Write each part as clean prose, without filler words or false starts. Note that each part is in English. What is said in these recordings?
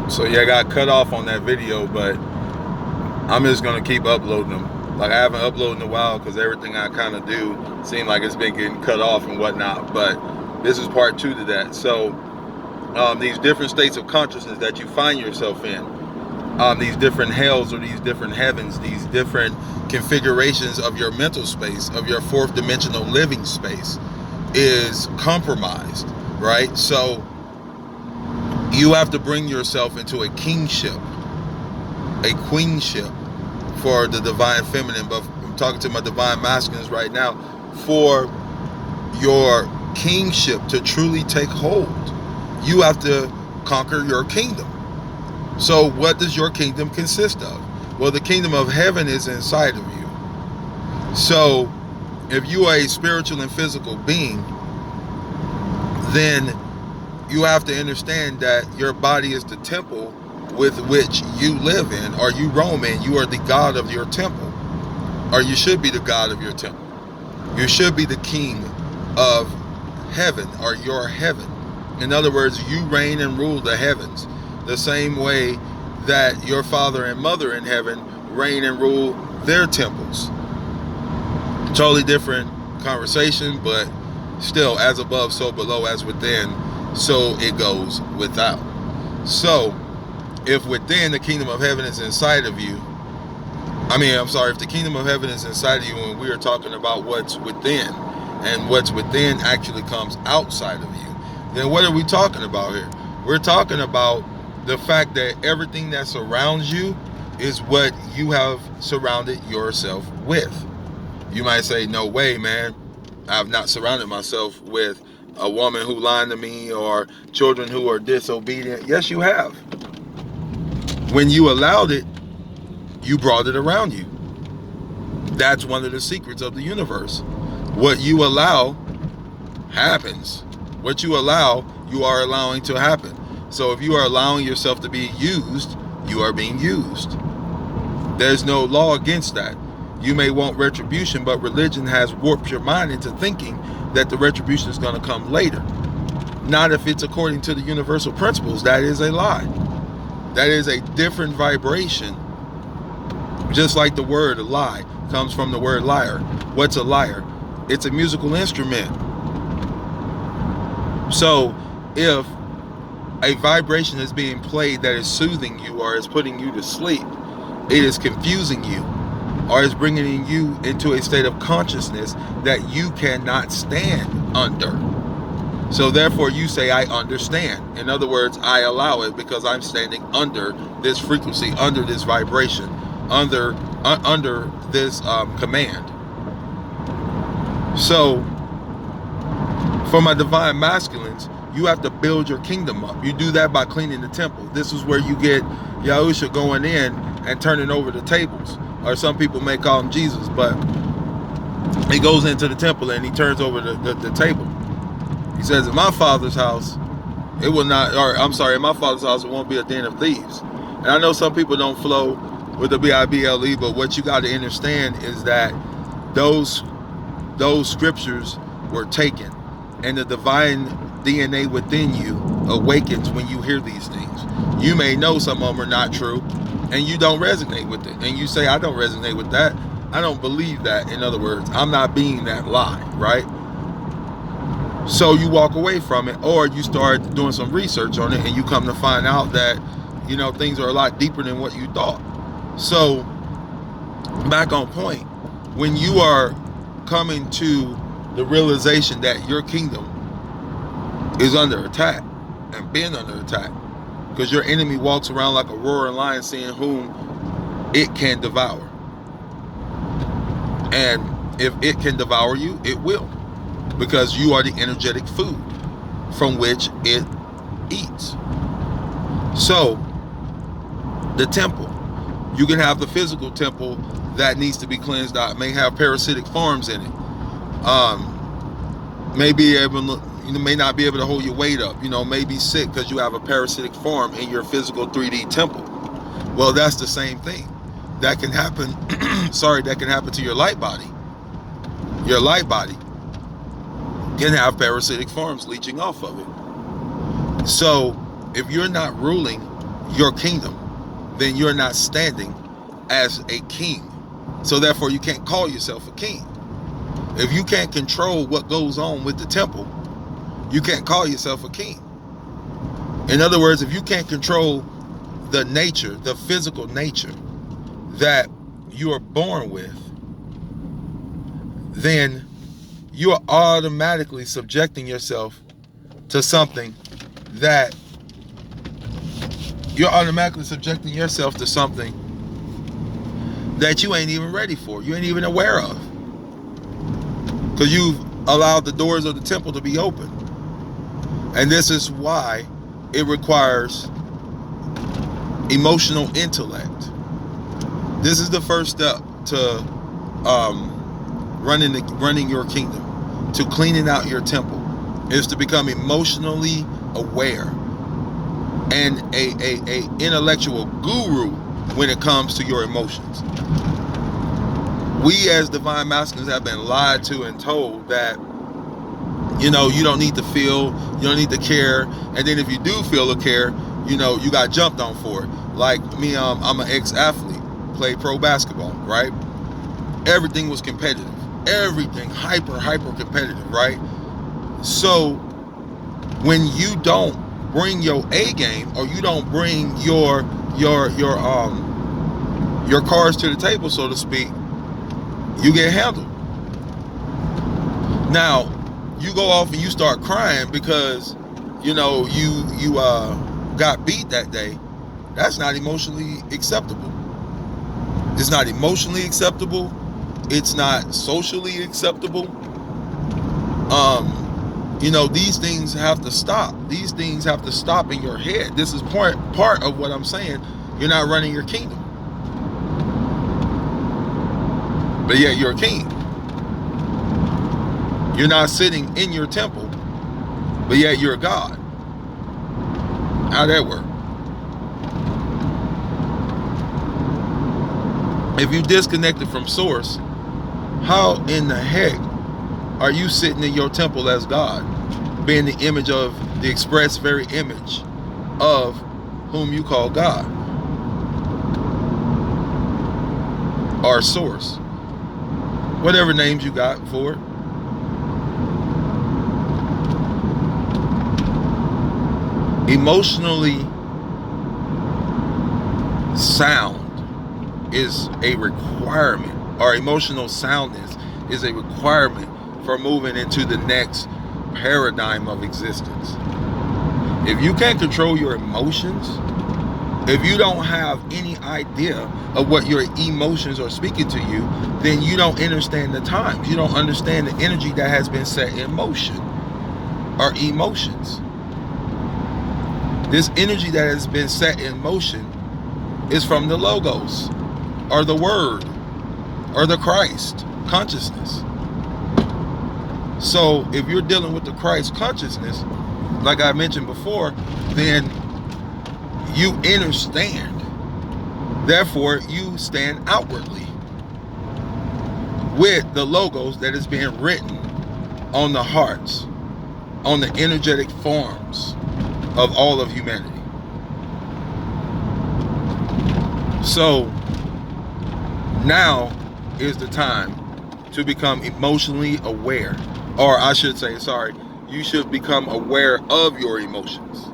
So yeah, I got cut off on that video, but I'm just gonna keep uploading them. Like I haven't uploaded in a while because everything I kind of do seems like it's been getting cut off and whatnot. But this is part 2 to that. So these different states of consciousness that you find yourself in, these different hells or these different heavens, these different configurations of your mental space, of your fourth dimensional living space, is compromised, right? So you have to bring yourself into a kingship, a queenship for the divine feminine, but I'm talking to my divine masculines right now. For your kingship to truly take hold, you have to conquer your kingdom. So what does your kingdom consist of? Well, the kingdom of heaven is inside of you. So if you are a spiritual and physical being, then you have to understand that your body is the temple with which you live in, or you roam in. You are the god of your temple, or you should be the god of your temple. You should be the king of heaven, or your heaven. In other words, you reign and rule the heavens the same way that your father and mother in heaven reign and rule their temples. Totally different conversation, but still, as above, so below, as within, so it goes without. So if within, the kingdom of heaven is inside of you, if the kingdom of heaven is inside of you, and we are talking about what's within, and what's within actually comes outside of you, then what are we talking about here? We're talking about the fact that everything that surrounds you is what you have surrounded yourself with. You might say, no way, man, I've not surrounded myself with a woman who lied to me or children who are disobedient. Yes, you have. When you allowed it, you brought it around you. That's one of the secrets of the universe. What you allow happens. What you allow, you are allowing to happen. So if you are allowing yourself to be used, you are being used. There's no law against that. You may want retribution, but religion has warped your mind into thinking that the retribution is going to come later. Not if it's according to the universal principles. That is a lie. That is a different vibration. Just like the word lie comes from the word liar. What's a liar? It's a musical instrument. So if a vibration is being played that is soothing you or is putting you to sleep, it is confusing you, or is bringing you into a state of consciousness that you cannot stand under. So therefore you say, I understand. In other words, I allow it because I'm standing under this frequency, under this vibration, under this command. So for my divine masculines, you have to build your kingdom up. You do that by cleaning the temple. This is where you get Yahusha going in and turning over the tables. Or some people may call him Jesus, but he goes into the temple and he turns over the table. He says, in my father's house, it will not, or I'm sorry, in my father's house, it won't be a den of thieves. And I know some people don't flow with the Bible, but what you got to understand is that those scriptures were taken, and the divine DNA within you awakens when you hear these things. You may know some of them are not true, and you don't resonate with it, and you say, I don't resonate with that, I don't believe that. In other words, I'm not being that lie, right? So you walk away from it, or you start doing some research on it, and you come to find out that, things are a lot deeper than what you thought. So back on point, when you are coming to the realization that your kingdom is under attack and being under attack, because your enemy walks around like a roaring lion, seeing whom it can devour. And if it can devour you, it will, because you are the energetic food from which it eats. So the temple, you can have the physical temple that needs to be cleansed out, may have parasitic forms in it, may not be able to hold your weight up, may be sick because you have a parasitic form in your physical 3D temple. Well, that's the same thing that can happen that can happen to your light body. Your light body can have parasitic forms leeching off of it. So if you're not ruling your kingdom, then you're not standing as a king. So therefore you can't call yourself a king. If you can't control what goes on with the temple, you can't call yourself a king. In other words, if you can't control the nature, the physical nature that you are born with, then you are automatically subjecting yourself to something that you ain't even ready for, you ain't even aware of, because you've allowed the doors of the temple to be open. And this is why it requires emotional intellect. This is the first step to running your kingdom, to cleaning out your temple, is to become emotionally aware and a intellectual guru when it comes to your emotions. We as divine masculines have been lied to and told that, you don't need to feel, you don't need to care, and then if you do feel or care, you got jumped on for it. Like me, I'm an ex-athlete, played pro basketball, right? Everything was competitive, everything hyper competitive, right? So when you don't bring your A game, or you don't bring your cards to the table, so to speak, you get handled. Now you go off and you start crying because you got beat that day. That's not emotionally acceptable. It's not emotionally acceptable. It's not socially acceptable. These things have to stop. These things have to stop in your head. This is part of what I'm saying. You're not running your kingdom, but yet you're a king. You're not sitting in your temple, but yet you're a God. How'd that work? If you disconnected from source, how in the heck are you sitting in your temple as God, being the image of the express very image of whom you call God or source, whatever names you got for it? Emotionally sound is a requirement, or emotional soundness is a requirement for moving into the next paradigm of existence. If you can't control your emotions, if you don't have any idea of what your emotions are speaking to you, then you don't understand the times. You don't understand the energy that has been set in motion, or emotions. This energy that has been set in motion is from the logos, or the word, or the Christ consciousness. So if you're dealing with the Christ consciousness, like I mentioned before, then you understand. Therefore, you stand outwardly with the logos that is being written on the hearts, on the energetic forms of all of humanity. So now is the time to become emotionally aware, or I should say, you should become aware of your emotions,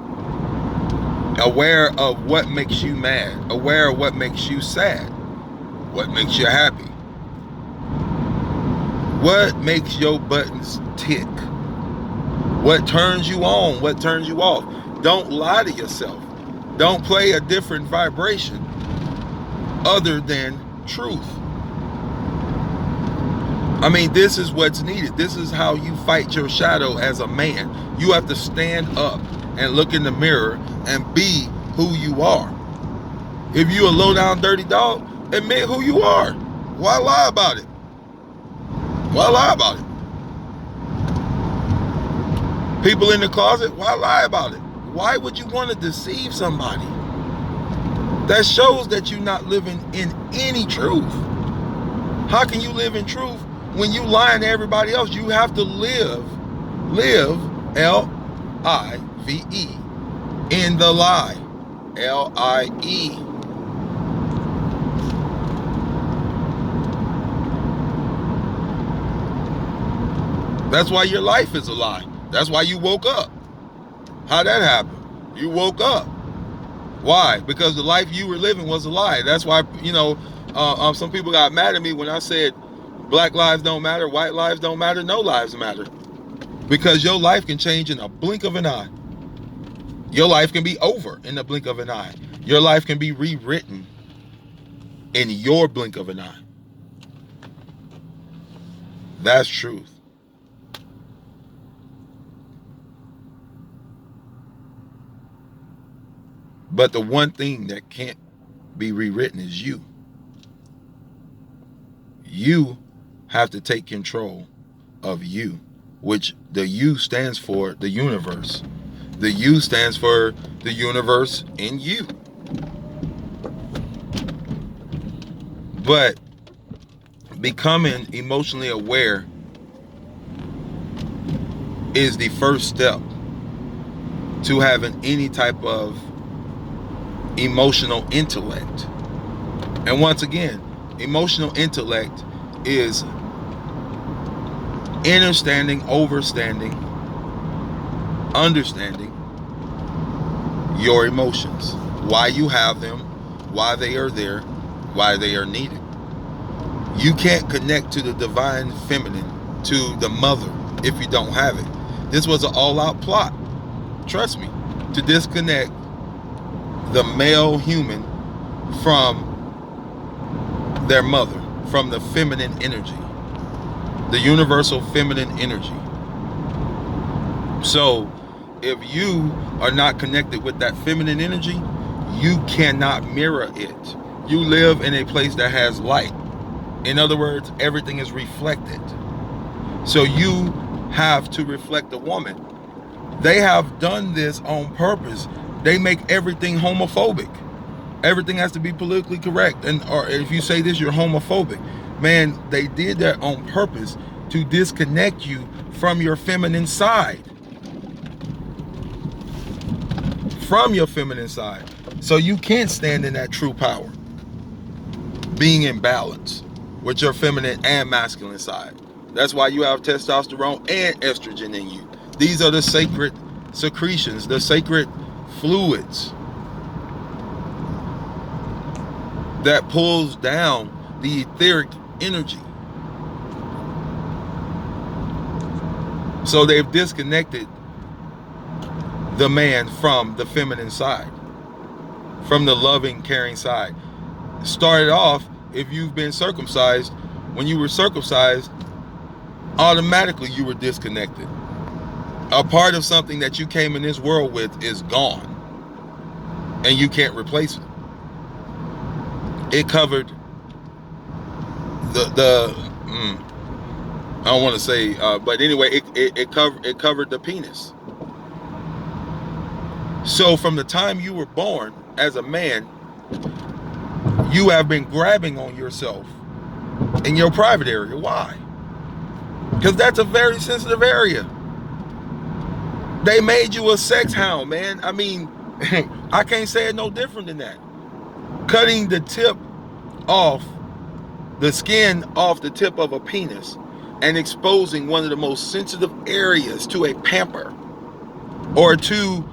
aware of what makes you mad, aware of what makes you sad, what makes you happy, what makes your buttons tick, what turns you on, what turns you off. Don't lie to yourself. Don't play a different vibration other than truth. I mean, this is what's needed. This is how you fight your shadow as a man. You have to stand up and look in the mirror and be who you are. If you a low down dirty dog, admit who you are. Why lie about it? Why lie about it? People in the closet, why lie about it? Why would you want to deceive somebody? That shows that you're not living in any truth. How can you live in truth when you lying to everybody else? You have to live, L-I-V-E, in the lie. Lie. That's why your life is a lie. That's why you woke up. How'd that happen? You woke up. Why? Because the life you were living was a lie. That's why, some people got mad at me when I said black lives don't matter, white lives don't matter, no lives matter. Because your life can change in a blink of an eye. Your life can be over in the blink of an eye. Your life can be rewritten in your blink of an eye. That's truth. But the one thing that can't be rewritten is you. You have to take control of you, which the U stands for the universe. The U stands for the universe in you. But becoming emotionally aware is the first step to having any type of emotional intellect. And once again, emotional intellect is understanding your emotions, why you have them, why they are there, why they are needed. You can't connect to the divine feminine, to the mother, if you don't have it. This was an all-out plot, trust me, to disconnect the male human from their mother, from the feminine energy, the universal feminine energy. So if you are not connected with that feminine energy, you cannot mirror it. You live in a place that has light. In other words, everything is reflected. So you have to reflect the woman. They have done this on purpose. They make everything homophobic. Everything has to be politically correct. Or if you say this, you're homophobic. Man, they did that on purpose to disconnect you from your feminine side. From your feminine side. So you can't stand in that true power. Being in balance with your feminine and masculine side. That's why you have testosterone and estrogen in you. These are the sacred secretions, the sacred fluids that pulls down the etheric energy. So they've disconnected the man from the feminine side, from the loving, caring side. Started off, if you've been circumcised, when you were circumcised, automatically you were disconnected. A part of something that you came in this world with is gone, and you can't replace it. It covered I don't want to say, but anyway, it covered the penis. So from the time you were born as a man, you have been grabbing on yourself in your private area. Why? Because that's a very sensitive area. They made you a sex hound, man. I mean, I can't say it no different than that. Cutting the tip off, the skin off the tip of a penis and exposing one of the most sensitive areas to a pamper or to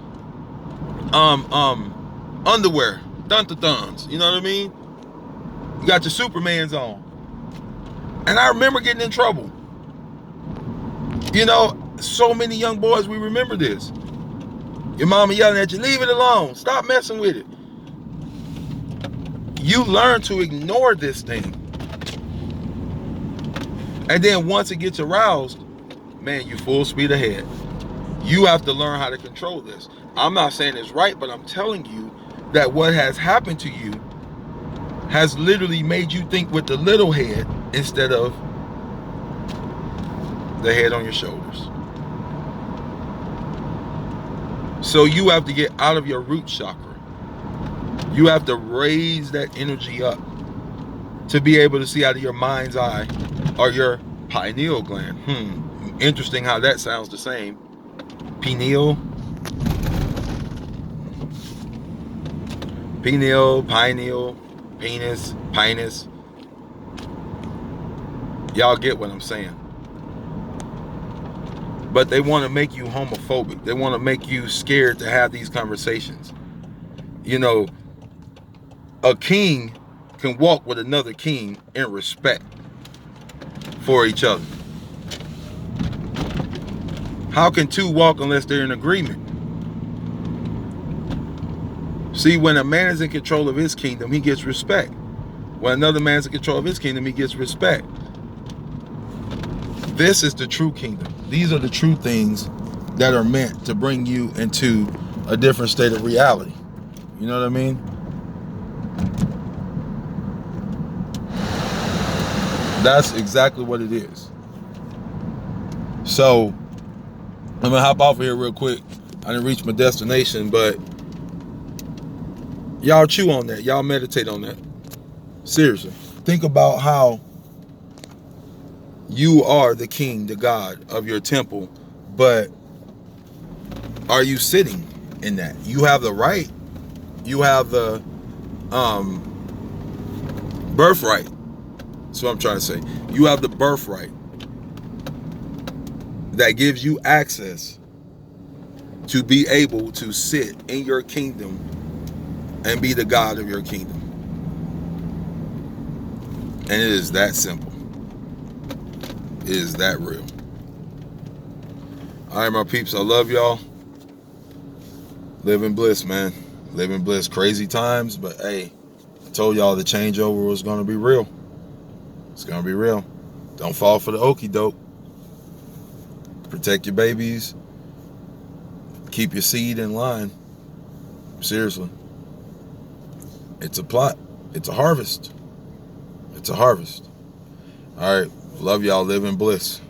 underwear, dun-dun-duns, you know what I mean? You got your Supermans on. And I remember getting in trouble. You know, so many young boys, we remember this. Your mama yelling at you, leave it alone, stop messing with it. You learn to ignore this thing. And then once it gets aroused, man, you full speed ahead. You have to learn how to control this. I'm not saying it's right, but I'm telling you that what has happened to you has literally made you think with the little head instead of the head on your shoulders. So you have to get out of your root chakra. You have to raise that energy up to be able to see out of your mind's eye or your pineal gland. Interesting how that sounds the same. Pineal. Pineal, pineal, penis, pinus. Y'all get what I'm saying. But they want to make you homophobic. They want to make you scared to have these conversations. You know, a king can walk with another king in respect for each other. How can two walk unless they're in agreement? See, when a man is in control of his kingdom, he gets respect. When another man's in control of his kingdom, he gets respect. This is the true kingdom. These are the true things that are meant to bring you into a different state of reality. You know what I mean? That's exactly what it is. So, I'm gonna hop off of here real quick. I didn't reach my destination, but y'all chew on that. Y'all meditate on that. Seriously. Think about how you are the king, the God of your temple, but are you sitting in that? You have the right. You have the birthright. That's what I'm trying to say. You have the birthright that gives you access to be able to sit in your kingdom and be the God of your kingdom. And it is that simple. It is that real. All right, my peeps, I love y'all. Live in bliss, man. Live in bliss. Crazy times, but hey, I told y'all the changeover was going to be real. It's going to be real. Don't fall for the okie doke. Protect your babies. Keep your seed in line. Seriously. It's a plot. It's a harvest. It's a harvest. All right. Love y'all. Live in bliss.